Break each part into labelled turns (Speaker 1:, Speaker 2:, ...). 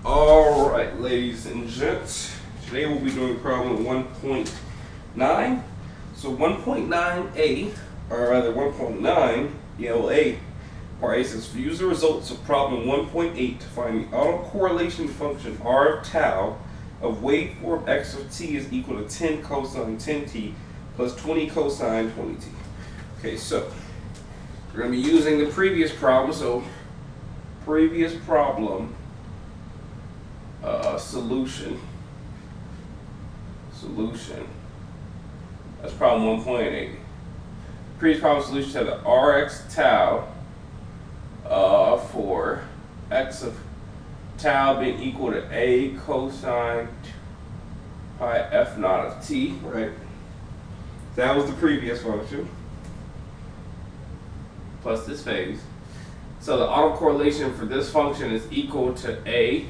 Speaker 1: All right, ladies and gents, today we'll be doing problem 1.9. So 1.9a, or rather 1.9, ELA, part A says, use the results of problem 1.8 to find the autocorrelation function R of tau of waveform x of t is equal to 10 cosine 10t plus 20 cosine 20t. Okay, so we're going to be using the previous problem. So previous problem solution. That's problem 1.8. Previous problem solution had the Rx tau for x of tau being equal to a cosine pi f naught of t, right? That was the previous function plus this phase. So the autocorrelation for this function is equal to a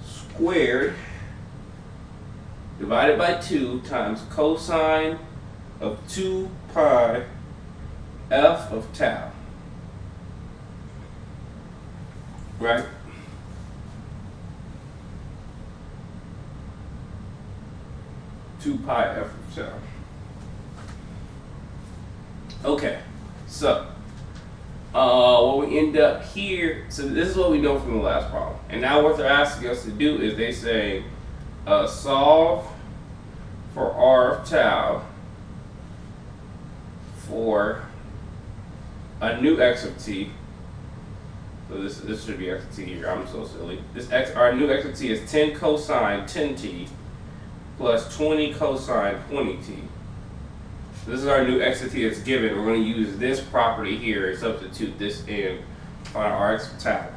Speaker 1: squared divided by 2 times cosine of 2 pi f of tau. Right? Two pi f of tau. Okay, so what we end up here, so this is what we know from the last problem. And now what they're asking us to do is they say solve for R of tau for a new x of t. So this should be x of t here. I'm so silly. Our new x of t is 10 cosine 10t plus 20 cosine 20t. This is our new x of t that's given. We're going to use this property here and substitute this in on our x of tau.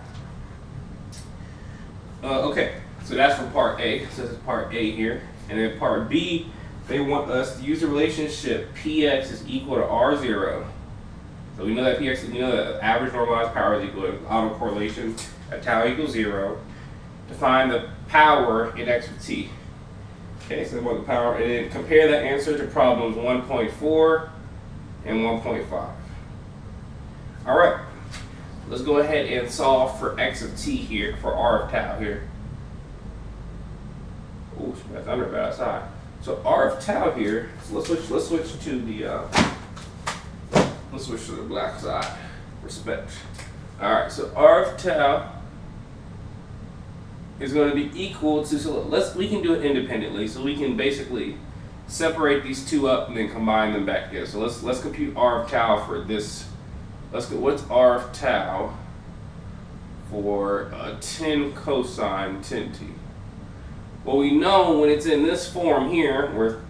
Speaker 1: Okay, so that's for part A. So this is part A here. And then part B, they want us to use the relationship Px is equal to R0. So we know that Px, we know that average normalized power is equal to autocorrelation at tau equals 0 to find the power in x of t. Okay, so they want the power, and then compare that answer to problems 1.4 and 1.5. All right, let's go ahead and solve for x of t here, for R of tau here. Oh, that's under bad side. So R of tau here. So let's switch to the black side. Respect. All right, so R of tau is going to be equal to, so we can do it independently. So we can basically separate these two up and then combine them back together. So let's compute R of tau for this. Let's go, what's R of tau for 10 cosine 10t? Well, we know when it's in this form here, where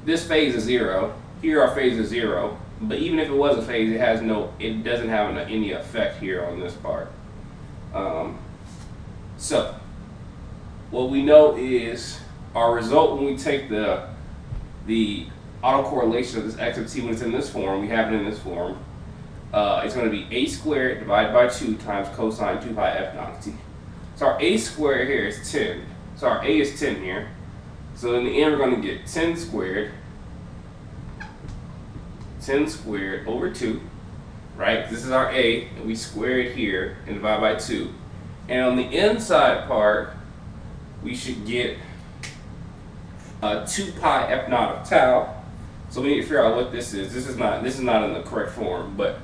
Speaker 1: this phase is 0, here our phase is 0, but even if it was a phase, it doesn't have any effect here on this part. So, what we know is our result when we take the autocorrelation of this x of t when it's in this form, we have it in this form, it's going to be a squared divided by 2 times cosine 2 pi f naught of t. So our a squared here is 10. So our a is 10 here. So in the end, we're going to get 10 squared over 2, right? This is our a, and we square it here and divide by 2. And on the inside part, we should get 2 pi f naught of tau. So we need to figure out what this is. This is not in the correct form, but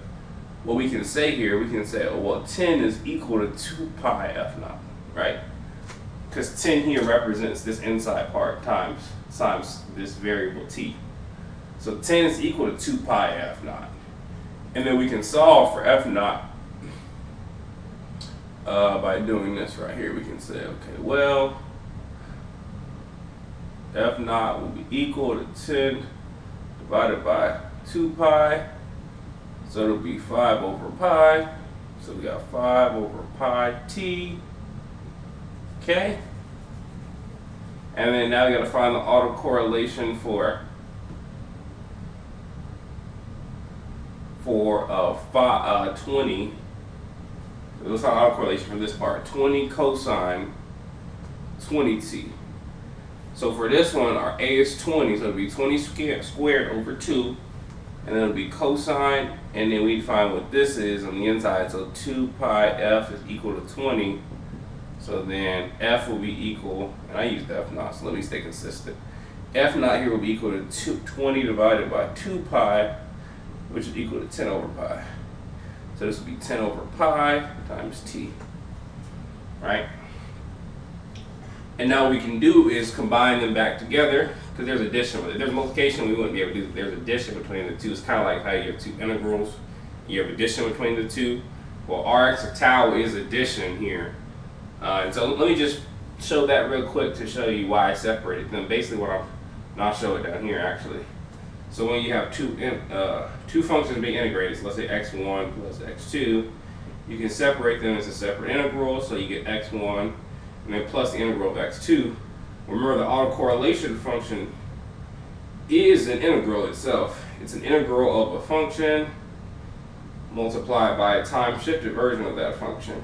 Speaker 1: what we can say here, we can say, oh, well, 10 is equal to 2 pi f naught, right? Because 10 here represents this inside part times this variable t. So 10 is equal to 2 pi f naught. And then we can solve for f naught by doing this right here. We can say, okay, well, f naught will be equal to 10 divided by 2 pi. So it'll be 5 over pi. So we got 5 over pi t. Okay? And then now we got to find the autocorrelation for 20. Let's find autocorrelation for this part. 20 cosine 20t. So for this one, our a is 20, so it'll be 20 squared over 2 and then it'll be cosine, and then we define what this is on the inside. So 2 pi f is equal to 20. So then f will be equal, and I used f naught, so let me stay consistent. F naught here will be equal to 20 divided by 2 pi, which is equal to 10 over pi. So this will be 10 over pi times t, right? And now what we can do is combine them back together, because there's addition with it. There's multiplication, we wouldn't be able to do it. There's addition between the two. It's kind of like how you have two integrals. You have addition between the two. Well, Rx of tau is addition here. And so let me just show that real quick to show you why I separated them. Basically and I'll show it down here actually. So when you have two functions being integrated, so let's say x1 plus x2, you can separate them as a separate integral, so you get x1 and then plus the integral of x2. Remember, the autocorrelation function is an integral itself. It's an integral of a function multiplied by a time-shifted version of that function.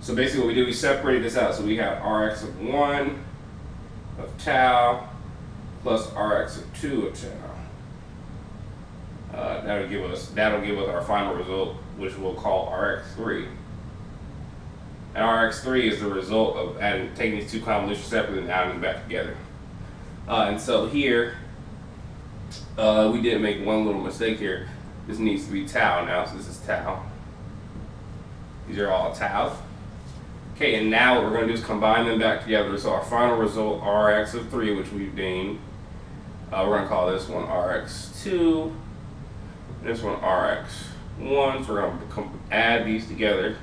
Speaker 1: So basically what we do, we separated this out. So we have Rx of 1 of tau plus Rx of 2 of tau. That'll give us our final result, which we'll call Rx3. And Rx3 is the result of taking these two convolutions separately and adding them back together. And so here, we did make one little mistake here. This needs to be tau now, so this is tau. These are all tau. Okay, and now what we're going to do is combine them back together. So our final result, Rx of 3, which we've named, we're going to call this one Rx2, this one Rx1. So we're going to add these together.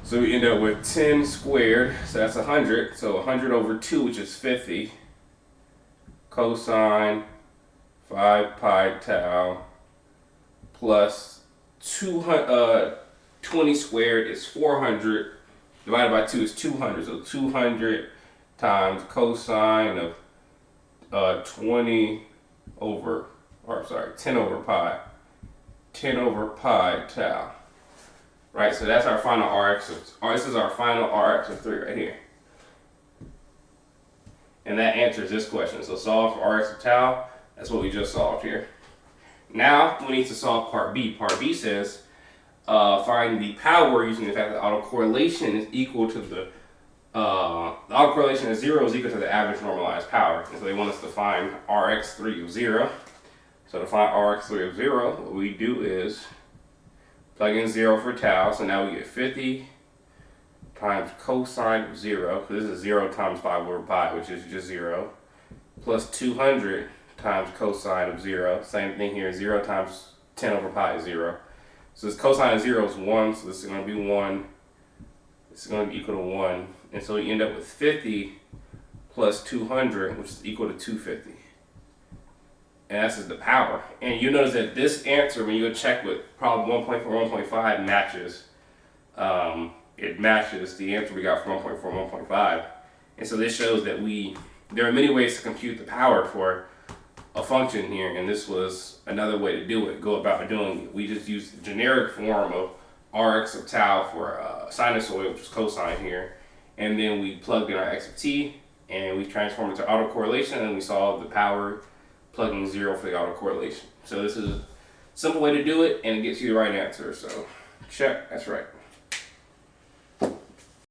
Speaker 1: So we end up with 10 squared, so that's 100. So 100 over 2, which is 50, cosine 5 pi tau plus 20 squared is 400, divided by 2 is 200. So 200 times cosine of 10 over pi, 10 over pi tau. Right, so that's our final Rx. This is our final Rx of 3 right here. And that answers this question. So solve for Rx of tau. That's what we just solved here. Now we need to solve part B. Part B says find the power using the fact that autocorrelation is equal to the autocorrelation of 0 is equal to the average normalized power. And so they want us to find Rx3 of 0. So to find Rx3 of 0, what we do is plug in 0 for tau, so now we get 50 times cosine of 0, so this is 0 times 5 over pi, which is just 0, plus 200 times cosine of 0, same thing here, 0 times 10 over pi is 0. So this cosine of 0 is 1, so this is going to be 1, this is going to be equal to 1, and so we end up with 50 plus 200, which is equal to 250. And that's just the power. And you notice that this answer, when you go check with problem 1.4, 1.5, matches. It matches the answer we got for 1.4, 1.5. And so this shows that there are many ways to compute the power for a function here, and this was another way to do it, go about doing it. We just used the generic form of Rx of tau for sinusoid, which is cosine here, and then we plugged in our x of t, and we transformed it to autocorrelation, and we solved the power plugging 0 for the autocorrelation. So this is a simple way to do it, and it gets you the right answer. So check, that's right.